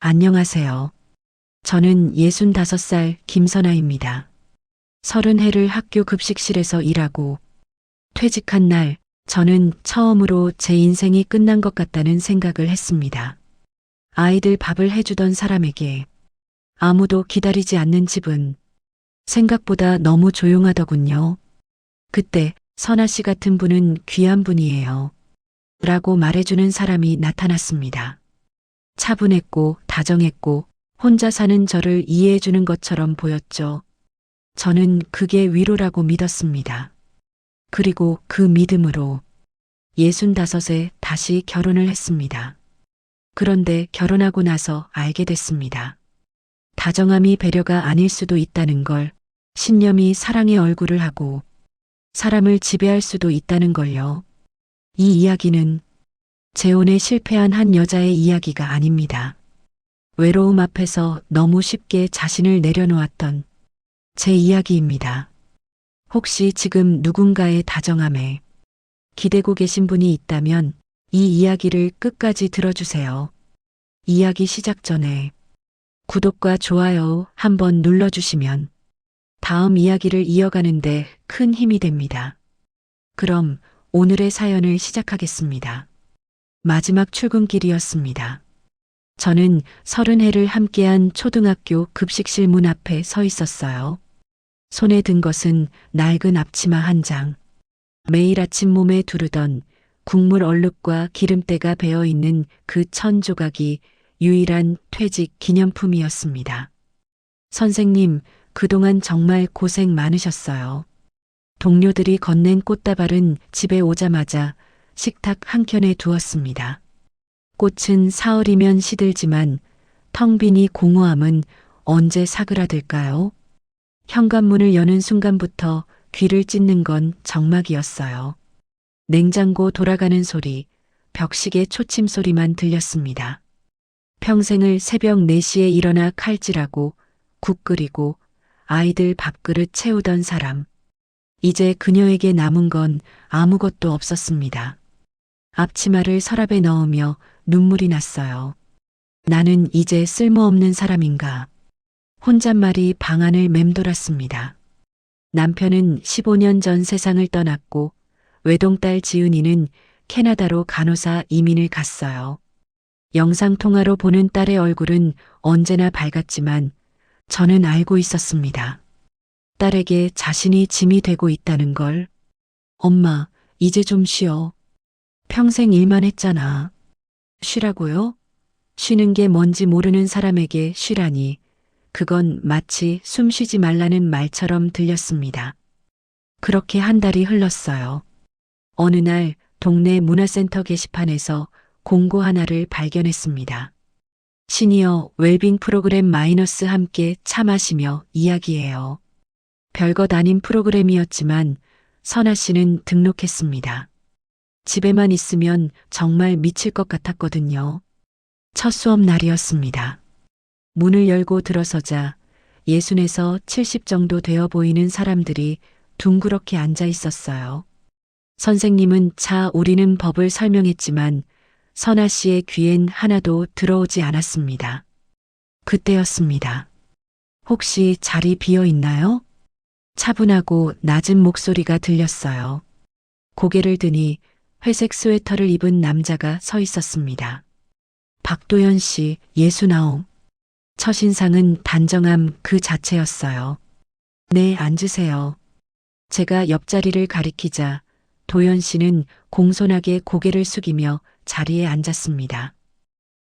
안녕하세요. 저는 65살 김선아입니다. 30해를 학교 급식실에서 일하고 퇴직한 날 저는 처음으로 제 인생이 끝난 것 같다는 생각을 했습니다. 아이들 밥을 해주던 사람에게 아무도 기다리지 않는 집은 생각보다 너무 조용하더군요. 그때 선아 씨 같은 분은 귀한 분이에요. 라고 말해주는 사람이 나타났습니다. 차분했고 다정했고 혼자 사는 저를 이해해주는 것처럼 보였죠. 저는 그게 위로라고 믿었습니다. 그리고 그 믿음으로 65에 다시 결혼을 했습니다. 그런데 결혼하고 나서 알게 됐습니다. 다정함이 배려가 아닐 수도 있다는 걸, 신념이 사랑의 얼굴을 하고 사람을 지배할 수도 있다는 걸요. 이 이야기는 재혼에 실패한 한 여자의 이야기가 아닙니다. 외로움 앞에서 너무 쉽게 자신을 내려놓았던 제 이야기입니다. 혹시 지금 누군가의 다정함에 기대고 계신 분이 있다면 이 이야기를 끝까지 들어주세요. 이야기 시작 전에 구독과 좋아요 한번 눌러주시면 다음 이야기를 이어가는데 큰 힘이 됩니다. 그럼 오늘의 사연을 시작하겠습니다. 마지막 출근길이었습니다. 저는 30해를 함께한 초등학교 급식실 문 앞에 서 있었어요. 손에 든 것은 낡은 앞치마 한 장. 매일 아침 몸에 두르던 국물 얼룩과 기름때가 배어있는 그 1000조각이 유일한 퇴직 기념품이었습니다. 선생님, 그동안 정말 고생 많으셨어요. 동료들이 건넨 꽃다발은 집에 오자마자 식탁 한켠에 두었습니다. 꽃은 사흘이면 시들지만 텅 빈 이 공허함은 언제 사그라들까요? 현관문을 여는 순간부터 귀를 찢는 건 정막이었어요. 냉장고 돌아가는 소리, 벽시계 초침 소리만 들렸습니다. 평생을 새벽 4시에 일어나 칼질하고 국 끓이고 아이들 밥그릇 채우던 사람. 이제 그녀에게 남은 건 아무것도 없었습니다. 앞치마를 서랍에 넣으며 눈물이 났어요. 나는 이제 쓸모없는 사람인가. 혼잣말이 방 안을 맴돌았습니다. 남편은 15년 전 세상을 떠났고 외동딸 지은이는 캐나다로 간호사 이민을 갔어요. 영상통화로 보는 딸의 얼굴은 언제나 밝았지만 저는 알고 있었습니다. 딸에게 자신이 짐이 되고 있다는 걸. 엄마, 이제 좀 쉬어. 평생 일만 했잖아. 쉬라고요? 쉬는 게 뭔지 모르는 사람에게 쉬라니. 그건 마치 숨 쉬지 말라는 말처럼 들렸습니다. 그렇게 한 달이 흘렀어요. 어느 날 동네 문화센터 게시판에서 공고 하나를 발견했습니다. 시니어 웰빙 프로그램 마이너스 함께 차 마시며 이야기해요. 별것 아닌 프로그램이었지만 선아 씨는 등록했습니다. 집에만 있으면 정말 미칠 것 같았거든요. 첫 수업 날이었습니다. 문을 열고 들어서자 60에서 70 정도 되어 보이는 사람들이 둥그렇게 앉아 있었어요. 선생님은 차 우리는 법을 설명했지만 선아 씨의 귀엔 하나도 들어오지 않았습니다. 그때였습니다. 혹시 자리 비어 있나요? 차분하고 낮은 목소리가 들렸어요. 고개를 드니 회색 스웨터를 입은 남자가 서 있었습니다. 박도연 씨, 69. 첫인상은 단정함 그 자체였어요. 네, 앉으세요. 제가 옆자리를 가리키자 도연 씨는 공손하게 고개를 숙이며 자리에 앉았습니다.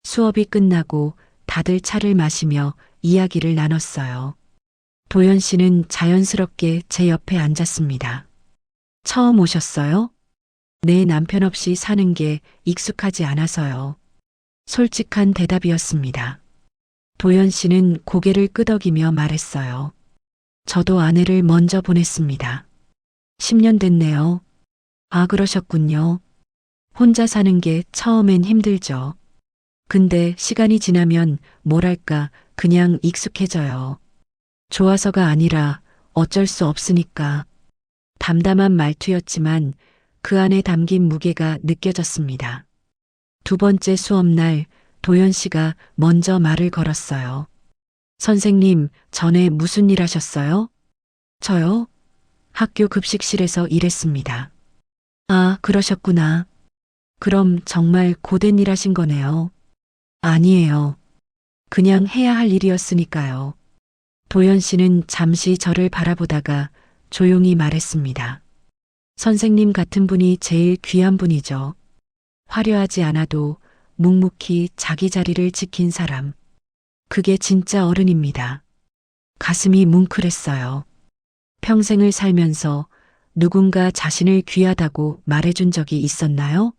수업이 끝나고 다들 차를 마시며 이야기를 나눴어요. 도연 씨는 자연스럽게 제 옆에 앉았습니다. 처음 오셨어요? 내 남편 없이 사는 게 익숙하지 않아서요. 솔직한 대답이었습니다. 도연 씨는 고개를 끄덕이며 말했어요. 저도 아내를 먼저 보냈습니다. 10년 됐네요. 아, 그러셨군요. 혼자 사는 게 처음엔 힘들죠. 근데 시간이 지나면 뭐랄까 그냥 익숙해져요. 좋아서가 아니라 어쩔 수 없으니까. 담담한 말투였지만 그 안에 담긴 무게가 느껴졌습니다. 두 번째 수업날 도연 씨가 먼저 말을 걸었어요. 선생님, 전에 무슨 일 하셨어요? 저요? 학교 급식실에서 일했습니다. 아, 그러셨구나. 그럼 정말 고된 일 하신 거네요. 아니에요. 그냥 해야 할 일이었으니까요. 도연 씨는 잠시 저를 바라보다가 조용히 말했습니다. 선생님 같은 분이 제일 귀한 분이죠. 화려하지 않아도 묵묵히 자기 자리를 지킨 사람. 그게 진짜 어른입니다. 가슴이 뭉클했어요. 평생을 살면서 누군가 자신을 귀하다고 말해준 적이 있었나요?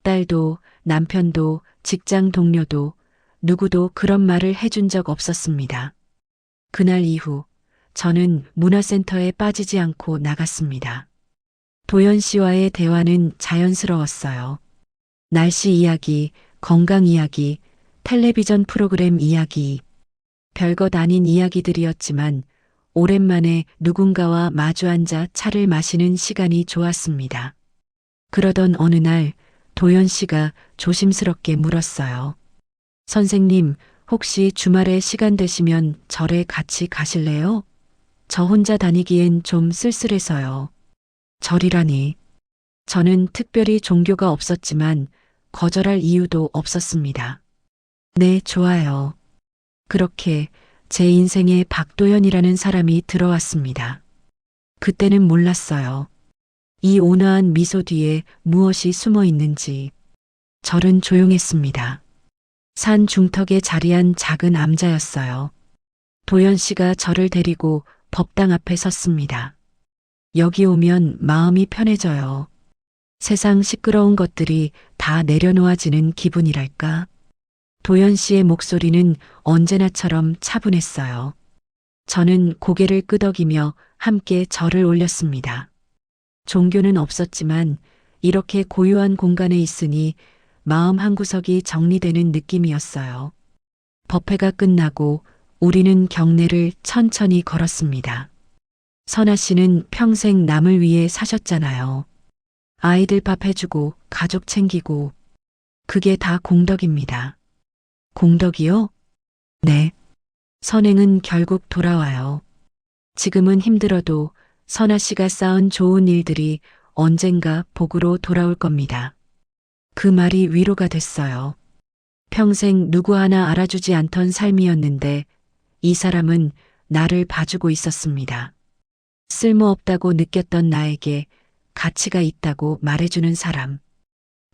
딸도, 남편도, 직장 동료도 누구도 그런 말을 해준 적 없었습니다. 그날 이후 저는 문화센터에 빠지지 않고 나갔습니다. 도연 씨와의 대화는 자연스러웠어요. 날씨 이야기, 건강 이야기, 텔레비전 프로그램 이야기, 별것 아닌 이야기들이었지만 오랜만에 누군가와 마주 앉아 차를 마시는 시간이 좋았습니다. 그러던 어느 날 도연 씨가 조심스럽게 물었어요. 선생님, 혹시 주말에 시간 되시면 절에 같이 가실래요? 저 혼자 다니기엔 좀 쓸쓸해서요. 절이라니. 저는 특별히 종교가 없었지만 거절할 이유도 없었습니다. 네, 좋아요. 그렇게 제 인생에 박도연이라는 사람이 들어왔습니다. 그때는 몰랐어요. 이 온화한 미소 뒤에 무엇이 숨어 있는지. 절은 조용했습니다. 산 중턱에 자리한 작은 암자였어요. 도연 씨가 저를 데리고 법당 앞에 섰습니다. 여기 오면 마음이 편해져요. 세상 시끄러운 것들이 다 내려놓아지는 기분이랄까. 도연 씨의 목소리는 언제나처럼 차분했어요. 저는 고개를 끄덕이며 함께 절을 올렸습니다. 종교는 없었지만 이렇게 고요한 공간에 있으니 마음 한구석이 정리되는 느낌이었어요. 법회가 끝나고 우리는 경례를 천천히 걸었습니다. 선아 씨는 평생 남을 위해 사셨잖아요. 아이들 밥 해주고 가족 챙기고 그게 다 공덕입니다. 공덕이요? 네. 선행은 결국 돌아와요. 지금은 힘들어도 선아 씨가 쌓은 좋은 일들이 언젠가 복으로 돌아올 겁니다. 그 말이 위로가 됐어요. 평생 누구 하나 알아주지 않던 삶이었는데 이 사람은 나를 봐주고 있었습니다. 쓸모없다고 느꼈던 나에게 가치가 있다고 말해주는 사람.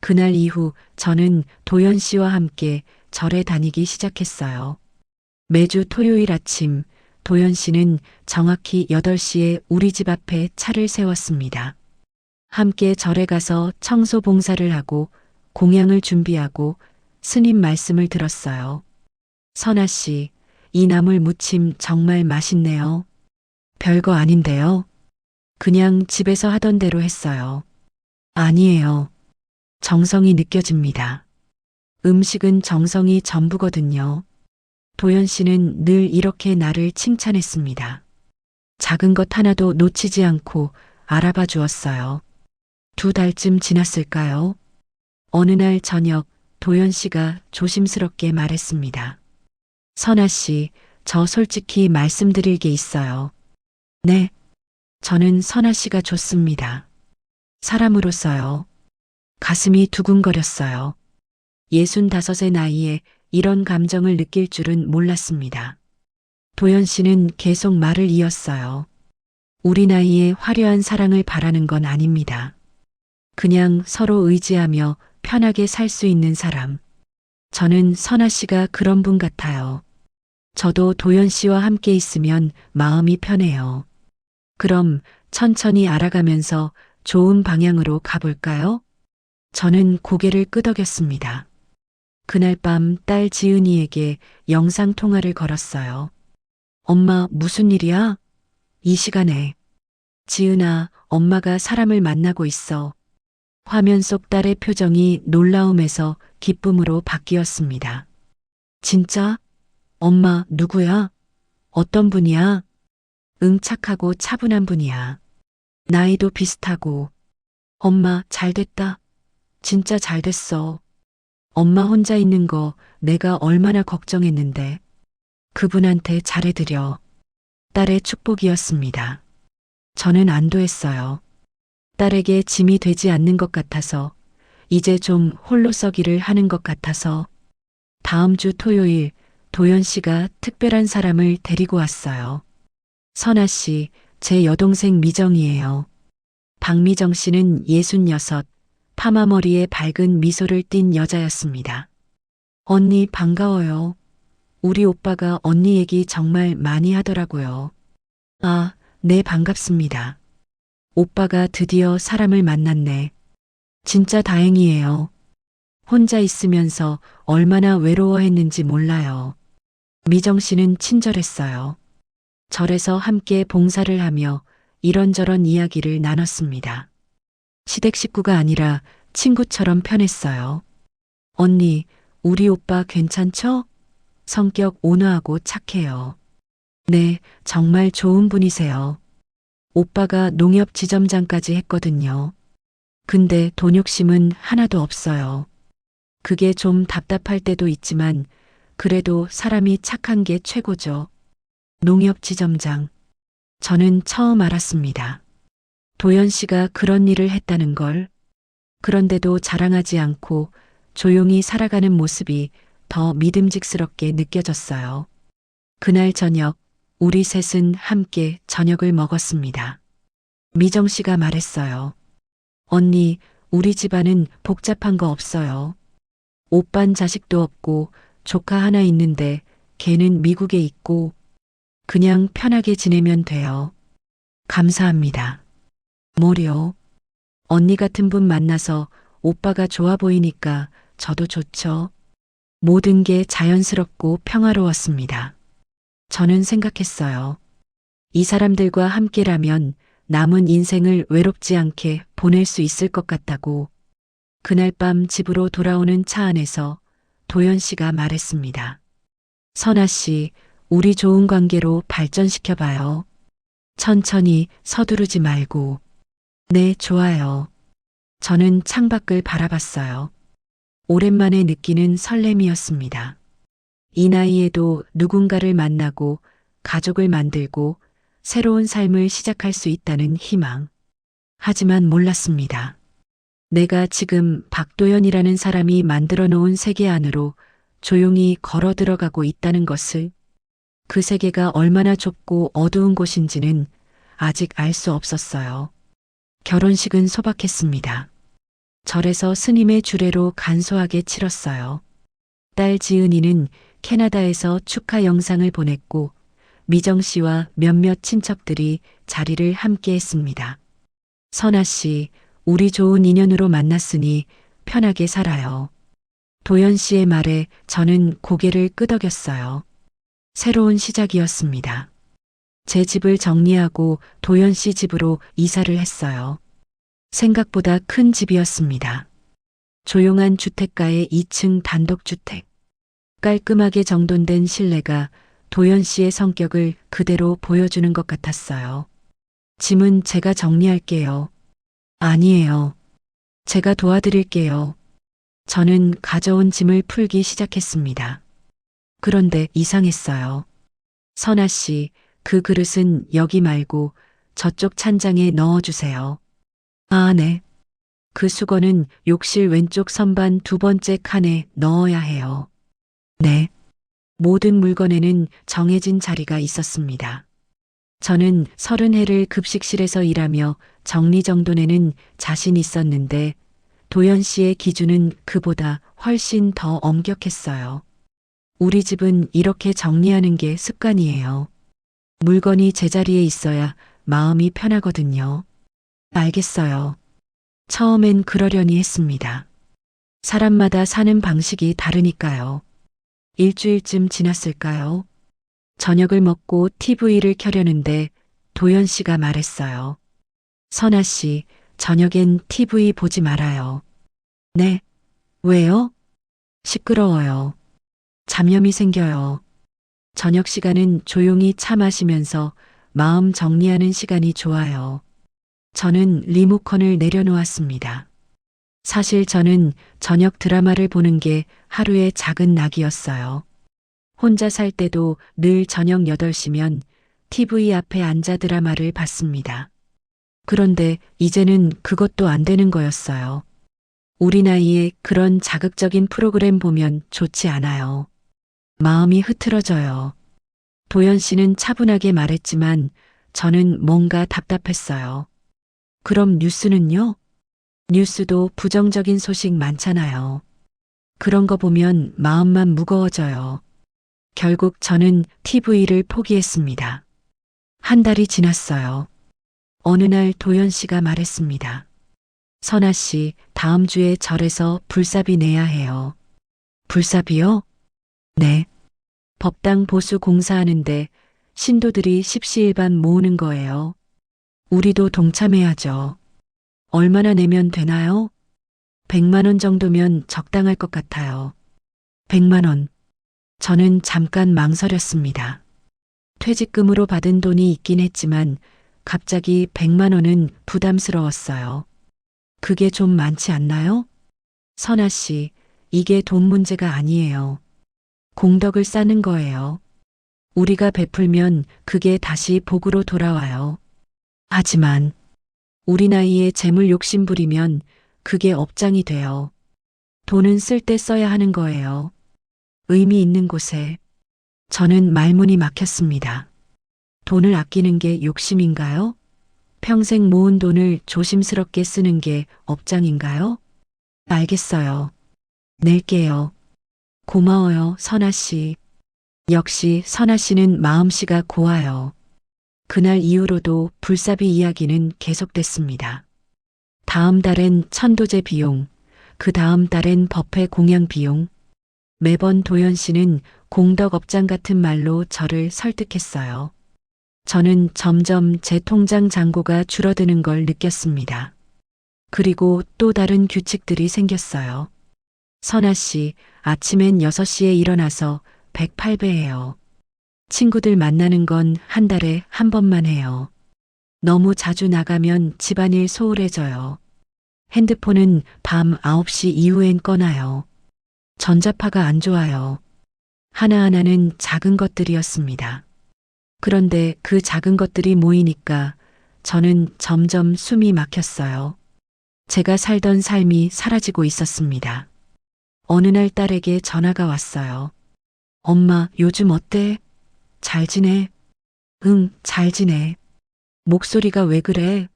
그날 이후 저는 도연 씨와 함께 절에 다니기 시작했어요. 매주 토요일 아침 도연 씨는 정확히 8시에 우리 집 앞에 차를 세웠습니다. 함께 절에 가서 청소 봉사를 하고 공양을 준비하고 스님 말씀을 들었어요. 선아 씨, 이 나물 무침 정말 맛있네요. 별거 아닌데요. 그냥 집에서 하던 대로 했어요. 아니에요. 정성이 느껴집니다. 음식은 정성이 전부거든요. 도연 씨는 늘 이렇게 나를 칭찬했습니다. 작은 것 하나도 놓치지 않고 알아봐 주었어요. 2달쯤 지났을까요? 어느 날 저녁 도연 씨가 조심스럽게 말했습니다. 선아 씨, 저 솔직히 말씀드릴 게 있어요. 네. 저는 선아 씨가 좋습니다. 사람으로서요. 가슴이 두근거렸어요. 65의 나이에 이런 감정을 느낄 줄은 몰랐습니다. 도연 씨는 계속 말을 이었어요. 우리 나이에 화려한 사랑을 바라는 건 아닙니다. 그냥 서로 의지하며 편하게 살 수 있는 사람. 저는 선아 씨가 그런 분 같아요. 저도 도연 씨와 함께 있으면 마음이 편해요. 그럼 천천히 알아가면서 좋은 방향으로 가볼까요? 저는 고개를 끄덕였습니다. 그날 밤 딸 지은이에게 영상 통화를 걸었어요. 엄마, 무슨 일이야? 이 시간에. 지은아, 엄마가 사람을 만나고 있어. 화면 속 딸의 표정이 놀라움에서 기쁨으로 바뀌었습니다. 진짜? 엄마, 누구야? 어떤 분이야? 응, 착하고 차분한 분이야. 나이도 비슷하고. 엄마, 잘 됐다. 진짜 잘 됐어. 엄마 혼자 있는 거 내가 얼마나 걱정했는데. 그분한테 잘해드려. 딸의 축복이었습니다. 저는 안도했어요. 딸에게 짐이 되지 않는 것 같아서, 이제 좀 홀로 서기를 하는 것 같아서. 다음 주 토요일 도연 씨가 특별한 사람을 데리고 왔어요. 선아 씨, 제 여동생 미정이에요. 박미정 씨는 66, 파마머리에 밝은 미소를 띤 여자였습니다. 언니 반가워요. 우리 오빠가 언니 얘기 정말 많이 하더라고요. 아, 네 반갑습니다. 오빠가 드디어 사람을 만났네. 진짜 다행이에요. 혼자 있으면서 얼마나 외로워했는지 몰라요. 미정 씨는 친절했어요. 절에서 함께 봉사를 하며 이런저런 이야기를 나눴습니다. 시댁 식구가 아니라 친구처럼 편했어요. 언니, 우리 오빠 괜찮죠? 성격 온화하고 착해요. 네, 정말 좋은 분이세요. 오빠가 농협 지점장까지 했거든요. 근데 돈 욕심은 하나도 없어요. 그게 좀 답답할 때도 있지만 그래도 사람이 착한 게 최고죠. 농협 지점장. 저는 처음 알았습니다. 도연 씨가 그런 일을 했다는 걸. 그런데도 자랑하지 않고 조용히 살아가는 모습이 더 믿음직스럽게 느껴졌어요. 그날 저녁, 우리 셋은 함께 저녁을 먹었습니다. 미정 씨가 말했어요. 언니, 우리 집안은 복잡한 거 없어요. 오빤 자식도 없고 조카 하나 있는데 걔는 미국에 있고 그냥 편하게 지내면 돼요. 감사합니다. 뭐려? 언니 같은 분 만나서 오빠가 좋아 보이니까 저도 좋죠. 모든 게 자연스럽고 평화로웠습니다. 저는 생각했어요. 이 사람들과 함께라면 남은 인생을 외롭지 않게 보낼 수 있을 것 같다고. 그날 밤 집으로 돌아오는 차 안에서 도연 씨가 말했습니다. 선아 씨, 우리 좋은 관계로 발전시켜봐요. 천천히 서두르지 말고. 네, 좋아요. 저는 창밖을 바라봤어요. 오랜만에 느끼는 설렘이었습니다. 이 나이에도 누군가를 만나고 가족을 만들고 새로운 삶을 시작할 수 있다는 희망. 하지만 몰랐습니다. 내가 지금 박도연이라는 사람이 만들어 놓은 세계 안으로 조용히 걸어 들어가고 있다는 것을. 그 세계가 얼마나 좁고 어두운 곳인지는 아직 알 수 없었어요. 결혼식은 소박했습니다. 절에서 스님의 주례로 간소하게 치렀어요. 딸 지은이는 캐나다에서 축하 영상을 보냈고 미정 씨와 몇몇 친척들이 자리를 함께 했습니다. 선아 씨, 우리 좋은 인연으로 만났으니 편하게 살아요. 도연 씨의 말에 저는 고개를 끄덕였어요. 새로운 시작이었습니다. 제 집을 정리하고 도연 씨 집으로 이사를 했어요. 생각보다 큰 집이었습니다. 조용한 주택가의 2층 단독주택. 깔끔하게 정돈된 실내가 도연 씨의 성격을 그대로 보여주는 것 같았어요. 짐은 제가 정리할게요. 아니에요. 제가 도와드릴게요. 저는 가져온 짐을 풀기 시작했습니다. 그런데 이상했어요. 선아 씨, 그 그릇은 여기 말고 저쪽 찬장에 넣어주세요. 아, 네. 그 수건은 욕실 왼쪽 선반 두 번째 칸에 넣어야 해요. 네. 모든 물건에는 정해진 자리가 있었습니다. 저는 30해를 급식실에서 일하며 정리정돈에는 자신 있었는데 도연 씨의 기준은 그보다 훨씬 더 엄격했어요. 우리 집은 이렇게 정리하는 게 습관이에요. 물건이 제자리에 있어야 마음이 편하거든요. 알겠어요. 처음엔 그러려니 했습니다. 사람마다 사는 방식이 다르니까요. 일주일쯤 지났을까요? 저녁을 먹고 TV를 켜려는데 도연 씨가 말했어요. 선아 씨, 저녁엔 TV 보지 말아요. 네. 왜요? 시끄러워요. 잡념이 생겨요. 저녁 시간은 조용히 차 마시면서 마음 정리하는 시간이 좋아요. 저는 리모컨을 내려놓았습니다. 사실 저는 저녁 드라마를 보는 게 하루의 작은 낙이었어요. 혼자 살 때도 늘 저녁 8시면 TV 앞에 앉아 드라마를 봤습니다. 그런데 이제는 그것도 안 되는 거였어요. 우리 나이에 그런 자극적인 프로그램 보면 좋지 않아요. 마음이 흐트러져요. 도연 씨는 차분하게 말했지만 저는 뭔가 답답했어요. 그럼 뉴스는요? 뉴스도 부정적인 소식 많잖아요. 그런 거 보면 마음만 무거워져요. 결국 저는 TV를 포기했습니다. 한 달이 지났어요. 어느 날 도연 씨가 말했습니다. 선아 씨, 다음 주에 절에서 불사비 내야 해요. 불사비요? 네. 법당 보수 공사하는데 신도들이 십시일반 모으는 거예요. 우리도 동참해야죠. 얼마나 내면 되나요? 100만 원 정도면 적당할 것 같아요. 100만 원. 저는 잠깐 망설였습니다. 퇴직금으로 받은 돈이 있긴 했지만 갑자기 100만 원은 부담스러웠어요. 그게 좀 많지 않나요? 선아 씨, 이게 돈 문제가 아니에요. 공덕을 쌓는 거예요. 우리가 베풀면 그게 다시 복으로 돌아와요. 하지만 우리 나이에 재물 욕심 부리면 그게 업장이 돼요. 돈은 쓸 때 써야 하는 거예요. 의미 있는 곳에. 저는 말문이 막혔습니다. 돈을 아끼는 게 욕심인가요? 평생 모은 돈을 조심스럽게 쓰는 게 업장인가요? 알겠어요. 낼게요. 고마워요, 선아 씨. 역시 선아 씨는 마음씨가 고와요. 그날 이후로도 불사비 이야기는 계속됐습니다. 다음 달엔 천도제 비용, 그 다음 달엔 법회 공양 비용. 매번 도연 씨는 공덕업장 같은 말로 저를 설득했어요. 저는 점점 제 통장 잔고가 줄어드는 걸 느꼈습니다. 그리고 또 다른 규칙들이 생겼어요. 선아 씨, 아침엔 6시에 일어나서 108배예요. 친구들 만나는 건 한 달에 한 번만 해요. 너무 자주 나가면 집안일 소홀해져요. 핸드폰은 밤 9시 이후엔 꺼놔요. 전자파가 안 좋아요. 하나하나는 작은 것들이었습니다. 그런데 그 작은 것들이 모이니까 저는 점점 숨이 막혔어요. 제가 살던 삶이 사라지고 있었습니다. 어느 날 딸에게 전화가 왔어요. 엄마, 요즘 어때? 잘 지내? 응, 잘 지내. 목소리가 왜 그래?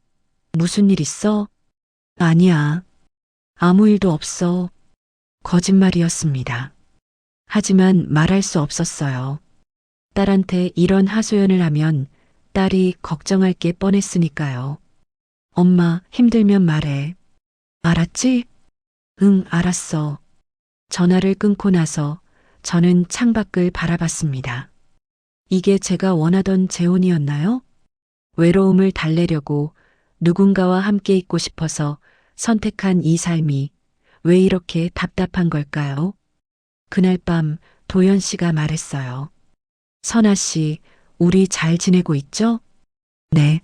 무슨 일 있어? 아니야. 아무 일도 없어. 거짓말이었습니다. 하지만 말할 수 없었어요. 딸한테 이런 하소연을 하면 딸이 걱정할 게 뻔했으니까요. 엄마, 힘들면 말해. 알았지? 응, 알았어. 전화를 끊고 나서 저는 창밖을 바라봤습니다. 이게 제가 원하던 재혼이었나요? 외로움을 달래려고 누군가와 함께 있고 싶어서 선택한 이 삶이 왜 이렇게 답답한 걸까요? 그날 밤 도연 씨가 말했어요. 선아 씨, 우리 잘 지내고 있죠? 네.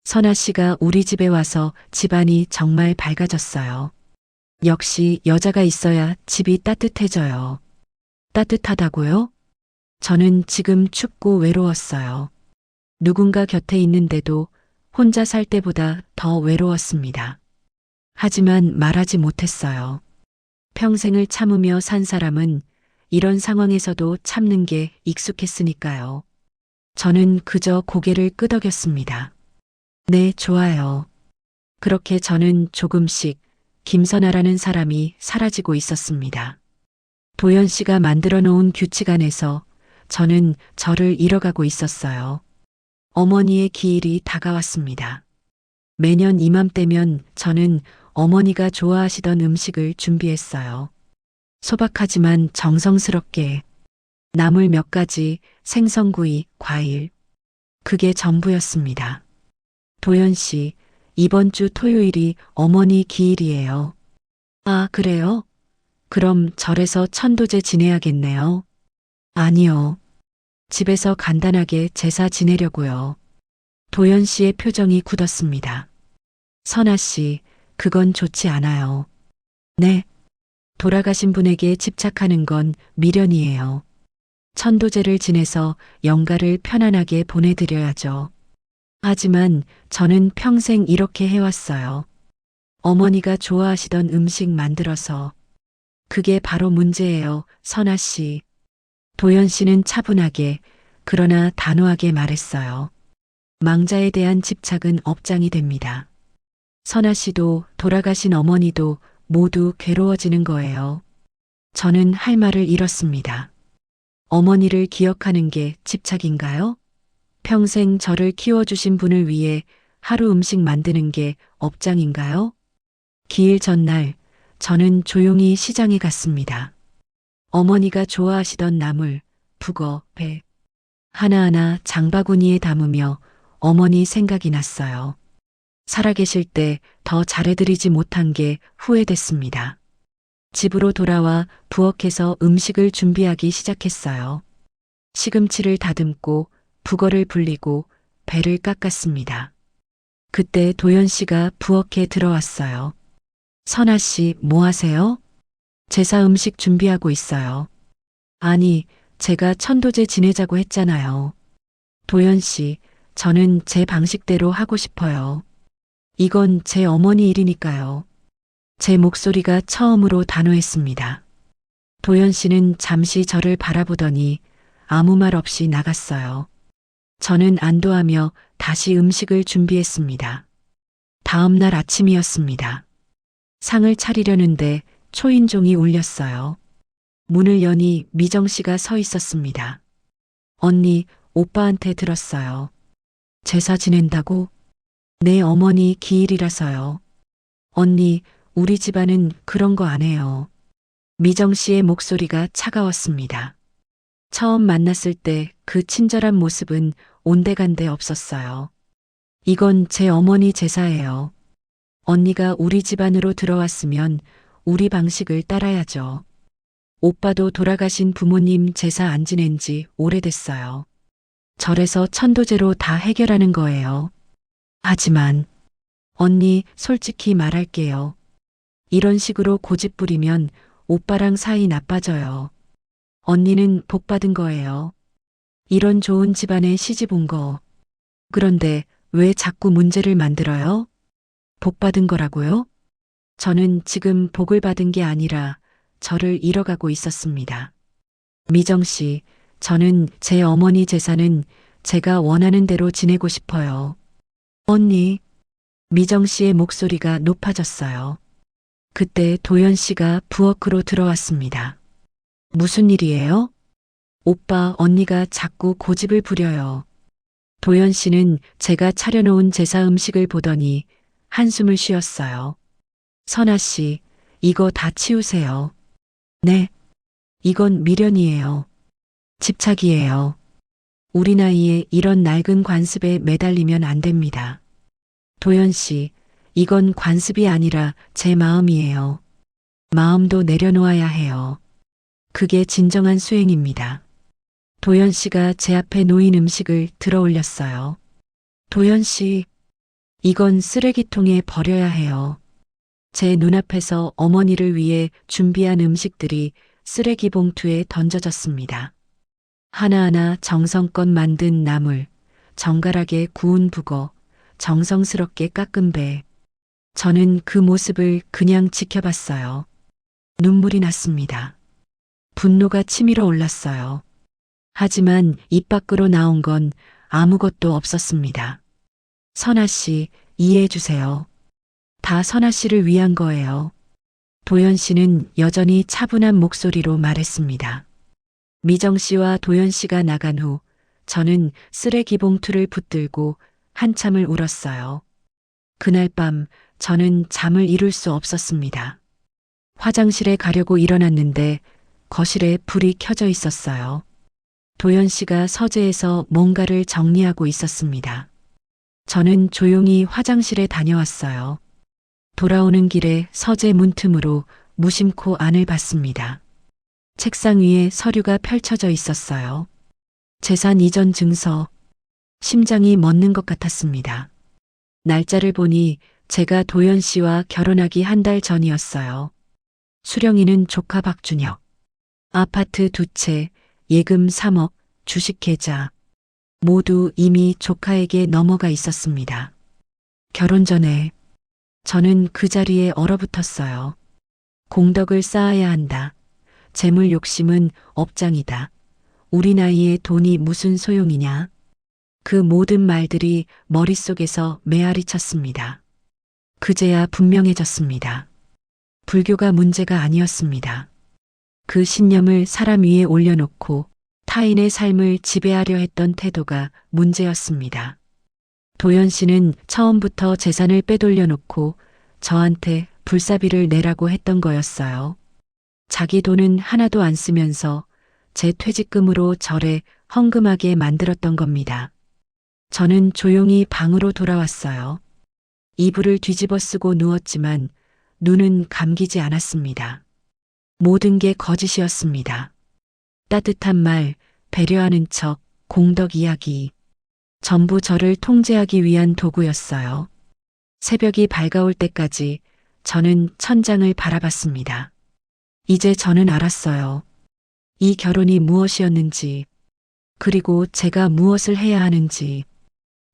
선아 씨가 우리 집에 와서 집안이 정말 밝아졌어요. 역시 여자가 있어야 집이 따뜻해져요. 따뜻하다고요? 저는 지금 춥고 외로웠어요. 누군가 곁에 있는데도 혼자 살 때보다 더 외로웠습니다. 하지만 말하지 못했어요. 평생을 참으며 산 사람은 이런 상황에서도 참는 게 익숙했으니까요. 저는 그저 고개를 끄덕였습니다. 네, 좋아요. 그렇게 저는 조금씩 김선아라는 사람이 사라지고 있었습니다. 도연 씨가 만들어 놓은 규칙 안에서 저는 저를 잃어가고 있었어요. 어머니의 기일이 다가왔습니다. 매년 이맘때면 저는 어머니가 좋아하시던 음식을 준비했어요. 소박하지만 정성스럽게 나물 몇 가지, 생선구이, 과일. 그게 전부였습니다. 도연 씨, 이번 주 토요일이 어머니 기일이에요. 아, 그래요? 그럼 절에서 천도제 지내야겠네요. 아니요. 집에서 간단하게 제사 지내려고요. 도연 씨의 표정이 굳었습니다. 선아 씨, 그건 좋지 않아요. 네. 돌아가신 분에게 집착하는 건 미련이에요. 천도제를 지내서 영가를 편안하게 보내드려야죠. 하지만 저는 평생 이렇게 해왔어요. 어머니가 좋아하시던 음식 만들어서. 그게 바로 문제예요, 선아 씨. 도연 씨는 차분하게, 그러나 단호하게 말했어요. 망자에 대한 집착은 업장이 됩니다. 선아 씨도 돌아가신 어머니도 모두 괴로워지는 거예요. 저는 할 말을 잃었습니다. 어머니를 기억하는 게 집착인가요? 평생 저를 키워주신 분을 위해 하루 음식 만드는 게 업장인가요? 기일 전날 저는 조용히 시장에 갔습니다. 어머니가 좋아하시던 나물, 북어, 배 하나하나 장바구니에 담으며 어머니 생각이 났어요. 살아계실 때 더 잘해드리지 못한 게 후회됐습니다. 집으로 돌아와 부엌에서 음식을 준비하기 시작했어요. 시금치를 다듬고 북어를 불리고 배를 깎았습니다. 그때 도연 씨가 부엌에 들어왔어요. 선아 씨, 뭐 하세요? 제사 음식 준비하고 있어요. 아니, 제가 천도제 지내자고 했잖아요. 도연 씨, 저는 제 방식대로 하고 싶어요. 이건 제 어머니 일이니까요. 제 목소리가 처음으로 단호했습니다. 도연 씨는 잠시 저를 바라보더니 아무 말 없이 나갔어요. 저는 안도하며 다시 음식을 준비했습니다. 다음 날 아침이었습니다. 상을 차리려는데 초인종이 울렸어요. 문을 여니 미정 씨가 서 있었습니다. 언니, 오빠한테 들었어요. 제사 지낸다고? 내 어머니 기일이라서요. 언니, 우리 집안은 그런 거 안 해요. 미정 씨의 목소리가 차가웠습니다. 처음 만났을 때 그 친절한 모습은 온데간데 없었어요. 이건 제 어머니 제사예요. 언니가 우리 집안으로 들어왔으면 우리 방식을 따라야죠. 오빠도 돌아가신 부모님 제사 안 지낸 지 오래됐어요. 절에서 천도제로 다 해결하는 거예요. 하지만 언니 솔직히 말할게요. 이런 식으로 고집 부리면 오빠랑 사이 나빠져요. 언니는 복 받은 거예요. 이런 좋은 집안에 시집 온 거. 그런데 왜 자꾸 문제를 만들어요? 복 받은 거라고요? 저는 지금 복을 받은 게 아니라 저를 잃어가고 있었습니다. 미정 씨, 저는 제 어머니 제사는 제가 원하는 대로 지내고 싶어요. 언니, 미정 씨의 목소리가 높아졌어요. 그때 도연 씨가 부엌으로 들어왔습니다. 무슨 일이에요? 오빠, 언니가 자꾸 고집을 부려요. 도연 씨는 제가 차려놓은 제사 음식을 보더니 한숨을 쉬었어요. 선아 씨, 이거 다 치우세요. 네. 이건 미련이에요. 집착이에요. 우리 나이에 이런 낡은 관습에 매달리면 안 됩니다. 도연 씨, 이건 관습이 아니라 제 마음이에요. 마음도 내려놓아야 해요. 그게 진정한 수행입니다. 도연 씨가 제 앞에 놓인 음식을 들어 올렸어요. 도연 씨, 이건 쓰레기통에 버려야 해요. 제 눈앞에서 어머니를 위해 준비한 음식들이 쓰레기 봉투에 던져졌습니다. 하나하나 정성껏 만든 나물, 정갈하게 구운 북어, 정성스럽게 깎은 배. 저는 그 모습을 그냥 지켜봤어요. 눈물이 났습니다. 분노가 치밀어 올랐어요. 하지만 입 밖으로 나온 건 아무것도 없었습니다. 선아 씨, 이해해 주세요. 다 선아 씨를 위한 거예요. 도연 씨는 여전히 차분한 목소리로 말했습니다. 미정 씨와 도연 씨가 나간 후 저는 쓰레기 봉투를 붙들고 한참을 울었어요. 그날 밤 저는 잠을 이룰 수 없었습니다. 화장실에 가려고 일어났는데 거실에 불이 켜져 있었어요. 도연 씨가 서재에서 뭔가를 정리하고 있었습니다. 저는 조용히 화장실에 다녀왔어요. 돌아오는 길에 서재 문틈으로 무심코 안을 봤습니다. 책상 위에 서류가 펼쳐져 있었어요. 재산 이전 증서. 심장이 멎는 것 같았습니다. 날짜를 보니 제가 도연 씨와 결혼하기 한 달 전이었어요. 수령이는 조카 박준혁. 아파트 2채, 예금 3억, 주식 계좌. 모두 이미 조카에게 넘어가 있었습니다. 결혼 전에 저는 그 자리에 얼어붙었어요. 공덕을 쌓아야 한다. 재물 욕심은 업장이다. 우리 나이에 돈이 무슨 소용이냐. 그 모든 말들이 머릿속에서 메아리 쳤습니다. 그제야 분명해졌습니다. 불교가 문제가 아니었습니다. 그 신념을 사람 위에 올려놓고 타인의 삶을 지배하려 했던 태도가 문제였습니다. 도연 씨는 처음부터 재산을 빼돌려 놓고 저한테 불사비를 내라고 했던 거였어요. 자기 돈은 하나도 안 쓰면서 제 퇴직금으로 저를 헌금하게 만들었던 겁니다. 저는 조용히 방으로 돌아왔어요. 이불을 뒤집어 쓰고 누웠지만 눈은 감기지 않았습니다. 모든 게 거짓이었습니다. 따뜻한 말, 배려하는 척, 공덕 이야기. 전부 저를 통제하기 위한 도구였어요. 새벽이 밝아올 때까지 저는 천장을 바라봤습니다. 이제 저는 알았어요. 이 결혼이 무엇이었는지, 그리고 제가 무엇을 해야 하는지.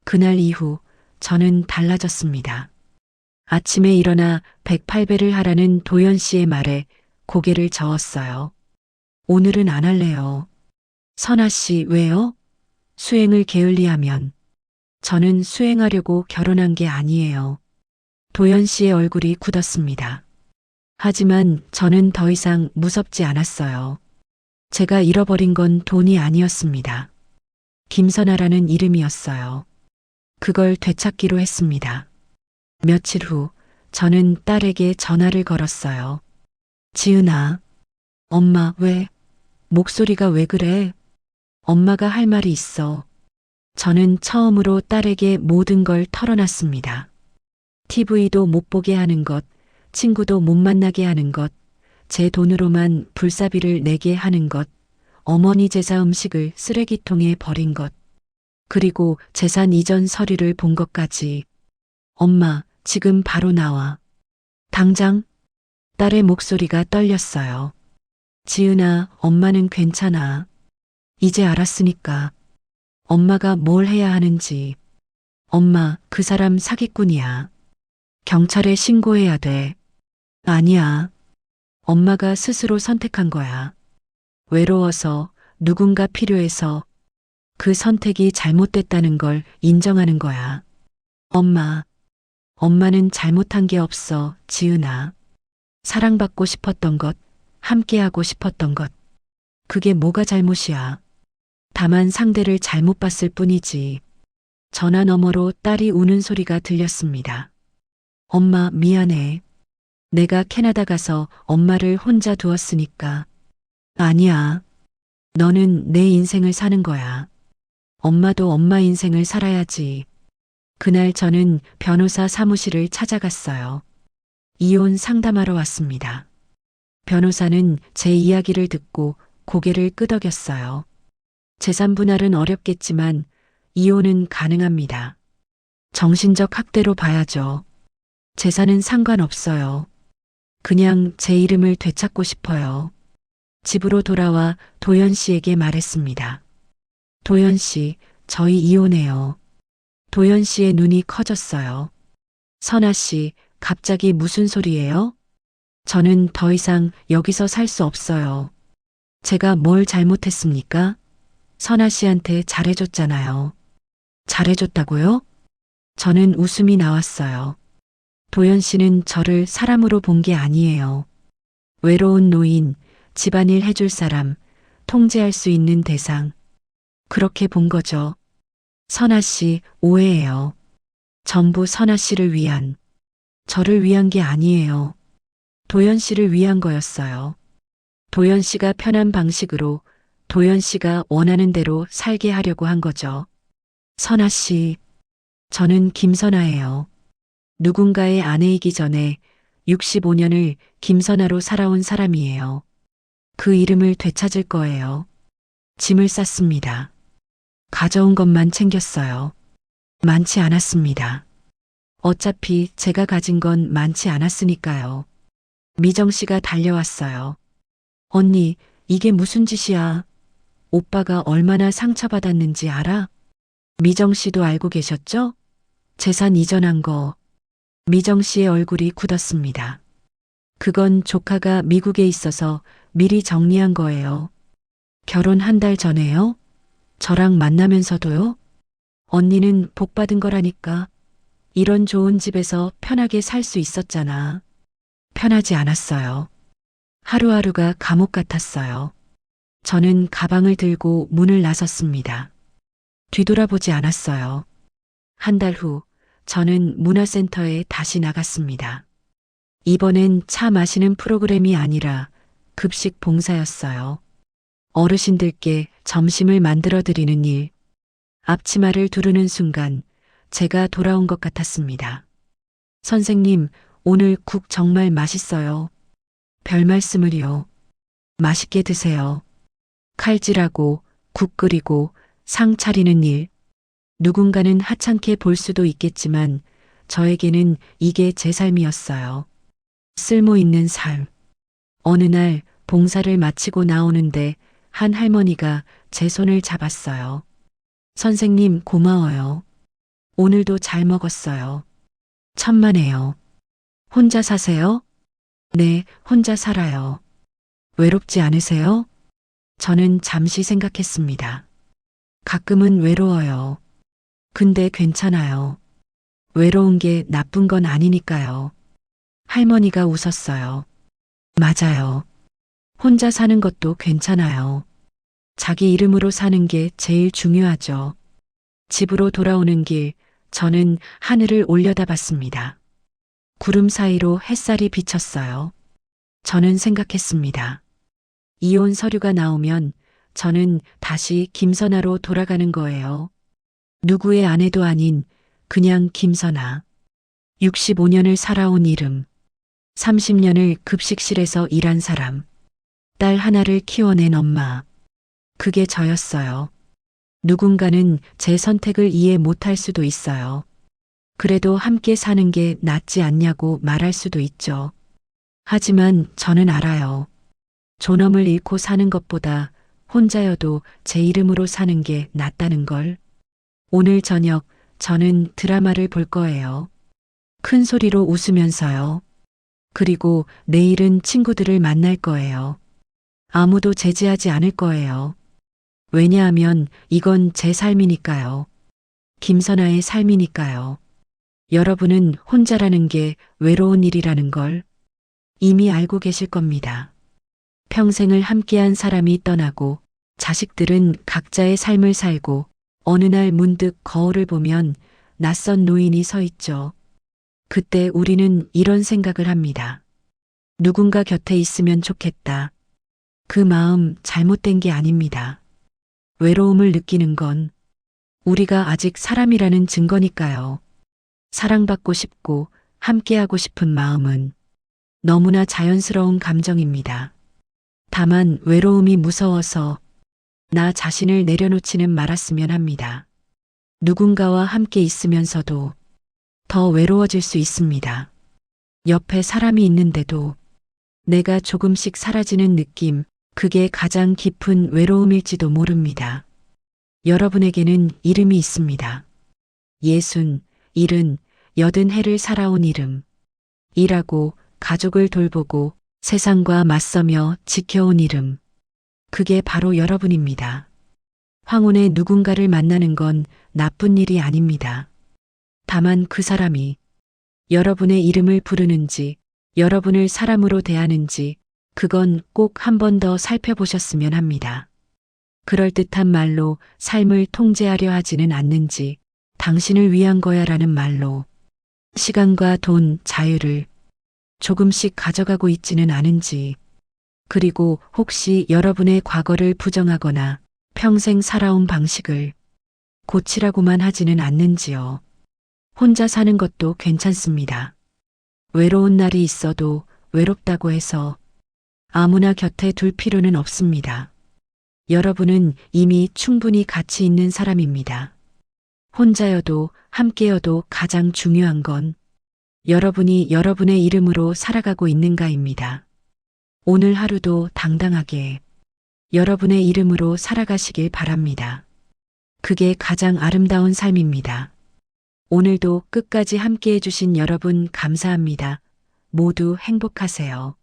그날 이후 저는 달라졌습니다. 아침에 일어나 108배를 하라는 도연 씨의 말에 고개를 저었어요. 오늘은 안 할래요. 선아 씨, 왜요? 수행을 게을리하면. 저는 수행하려고 결혼한 게 아니에요. 도연 씨의 얼굴이 굳었습니다. 하지만 저는 더 이상 무섭지 않았어요. 제가 잃어버린 건 돈이 아니었습니다. 김선아라는 이름이었어요. 그걸 되찾기로 했습니다. 며칠 후 저는 딸에게 전화를 걸었어요. 지은아, 엄마 왜? 목소리가 왜 그래? 엄마가 할 말이 있어. 저는 처음으로 딸에게 모든 걸 털어놨습니다. TV도 못 보게 하는 것, 친구도 못 만나게 하는 것, 제 돈으로만 불사비를 내게 하는 것, 어머니 제사 음식을 쓰레기통에 버린 것, 그리고 재산 이전 서류를 본 것까지. 엄마, 지금 바로 나와. 당장? 딸의 목소리가 떨렸어요. 지은아, 엄마는 괜찮아. 이제 알았으니까. 엄마가 뭘 해야 하는지. 엄마, 그 사람 사기꾼이야. 경찰에 신고해야 돼. 아니야. 엄마가 스스로 선택한 거야. 외로워서, 누군가 필요해서 그 선택이 잘못됐다는 걸 인정하는 거야. 엄마는 잘못한 게 없어, 지은아. 사랑받고 싶었던 것, 함께하고 싶었던 것. 그게 뭐가 잘못이야. 다만 상대를 잘못 봤을 뿐이지. 전화 너머로 딸이 우는 소리가 들렸습니다. 엄마, 미안해. 내가 캐나다 가서 엄마를 혼자 두었으니까. 아니야. 너는 내 인생을 사는 거야. 엄마도 엄마 인생을 살아야지. 그날 저는 변호사 사무실을 찾아갔어요. 이혼 상담하러 왔습니다. 변호사는 제 이야기를 듣고 고개를 끄덕였어요. 재산 분할은 어렵겠지만 이혼은 가능합니다. 정신적 학대로 봐야죠. 재산은 상관없어요. 그냥 제 이름을 되찾고 싶어요. 집으로 돌아와 도연 씨에게 말했습니다. 도연 씨, 저희 이혼해요. 도연 씨의 눈이 커졌어요. 선아 씨, 갑자기 무슨 소리예요? 저는 더 이상 여기서 살 수 없어요. 제가 뭘 잘못했습니까? 선아 씨한테 잘해줬잖아요. 잘해줬다고요? 저는 웃음이 나왔어요. 도연 씨는 저를 사람으로 본 게 아니에요. 외로운 노인, 집안일 해줄 사람, 통제할 수 있는 대상. 그렇게 본 거죠. 선아 씨, 오해예요. 전부 선아 씨를 위한, 저를 위한 게 아니에요. 도연 씨를 위한 거였어요. 도연 씨가 편한 방식으로 도연 씨가 원하는 대로 살게 하려고 한 거죠. 선아 씨, 저는 김선아예요. 누군가의 아내이기 전에 65년을 김선아로 살아온 사람이에요. 그 이름을 되찾을 거예요. 짐을 쌌습니다. 가져온 것만 챙겼어요. 많지 않았습니다. 어차피 제가 가진 건 많지 않았으니까요. 미정 씨가 달려왔어요. 언니, 이게 무슨 짓이야? 오빠가 얼마나 상처받았는지 알아? 미정 씨도 알고 계셨죠? 재산 이전한 거. 미정 씨의 얼굴이 굳었습니다. 그건 조카가 미국에 있어서 미리 정리한 거예요. 결혼 한 달 전에요? 저랑 만나면서도요? 언니는 복 받은 거라니까. 이런 좋은 집에서 편하게 살 수 있었잖아. 편하지 않았어요. 하루하루가 감옥 같았어요. 저는 가방을 들고 문을 나섰습니다. 뒤돌아보지 않았어요. 한 달 후, 저는 문화센터에 다시 나갔습니다. 이번엔 차 마시는 프로그램이 아니라 급식 봉사였어요. 어르신들께 점심을 만들어 드리는 일. 앞치마를 두르는 순간 제가 돌아온 것 같았습니다. 선생님, 오늘 국 정말 맛있어요. 별 말씀을요. 맛있게 드세요. 칼질하고 국 끓이고 상 차리는 일. 누군가는 하찮게 볼 수도 있겠지만 저에게는 이게 제 삶이었어요. 쓸모 있는 삶. 어느 날 봉사를 마치고 나오는데 한 할머니가 제 손을 잡았어요. 선생님 고마워요. 오늘도 잘 먹었어요. 천만에요. 혼자 사세요? 네, 혼자 살아요. 외롭지 않으세요? 저는 잠시 생각했습니다. 가끔은 외로워요. 근데 괜찮아요. 외로운 게 나쁜 건 아니니까요. 할머니가 웃었어요. 맞아요. 혼자 사는 것도 괜찮아요. 자기 이름으로 사는 게 제일 중요하죠. 집으로 돌아오는 길, 저는 하늘을 올려다봤습니다. 구름 사이로 햇살이 비쳤어요. 저는 생각했습니다. 이혼 서류가 나오면 저는 다시 김선아로 돌아가는 거예요. 누구의 아내도 아닌 그냥 김선아. 65년을 살아온 이름. 30년을 급식실에서 일한 사람. 딸 하나를 키워낸 엄마. 그게 저였어요. 누군가는 제 선택을 이해 못할 수도 있어요. 그래도 함께 사는 게 낫지 않냐고 말할 수도 있죠. 하지만 저는 알아요. 존엄을 잃고 사는 것보다 혼자여도 제 이름으로 사는 게 낫다는 걸. 오늘 저녁 저는 드라마를 볼 거예요. 큰 소리로 웃으면서요. 그리고 내일은 친구들을 만날 거예요. 아무도 제지하지 않을 거예요. 왜냐하면 이건 제 삶이니까요. 김선아의 삶이니까요. 여러분은 혼자라는 게 외로운 일이라는 걸 이미 알고 계실 겁니다. 평생을 함께한 사람이 떠나고 자식들은 각자의 삶을 살고 어느 날 문득 거울을 보면 낯선 노인이 서 있죠. 그때 우리는 이런 생각을 합니다. 누군가 곁에 있으면 좋겠다. 그 마음 잘못된 게 아닙니다. 외로움을 느끼는 건 우리가 아직 사람이라는 증거니까요. 사랑받고 싶고 함께하고 싶은 마음은 너무나 자연스러운 감정입니다. 다만 외로움이 무서워서 나 자신을 내려놓지는 말았으면 합니다. 누군가와 함께 있으면서도 더 외로워질 수 있습니다. 옆에 사람이 있는데도 내가 조금씩 사라지는 느낌, 그게 가장 깊은 외로움일지도 모릅니다. 여러분에게는 이름이 있습니다. 60, 70, 80해를 살아온 이름. 일하고 가족을 돌보고 세상과 맞서며 지켜온 이름. 그게 바로 여러분입니다. 황혼에 누군가를 만나는 건 나쁜 일이 아닙니다. 다만 그 사람이 여러분의 이름을 부르는지, 여러분을 사람으로 대하는지, 그건 꼭 한 번 더 살펴보셨으면 합니다. 그럴듯한 말로 삶을 통제하려 하지는 않는지, 당신을 위한 거야 라는 말로 시간과 돈, 자유를 조금씩 가져가고 있지는 않은지, 그리고 혹시 여러분의 과거를 부정하거나 평생 살아온 방식을 고치라고만 하지는 않는지요. 혼자 사는 것도 괜찮습니다. 외로운 날이 있어도 외롭다고 해서 아무나 곁에 둘 필요는 없습니다. 여러분은 이미 충분히 가치 있는 사람입니다. 혼자여도 함께여도 가장 중요한 건 여러분이 여러분의 이름으로 살아가고 있는가입니다. 오늘 하루도 당당하게 여러분의 이름으로 살아가시길 바랍니다. 그게 가장 아름다운 삶입니다. 오늘도 끝까지 함께 해주신 여러분 감사합니다. 모두 행복하세요.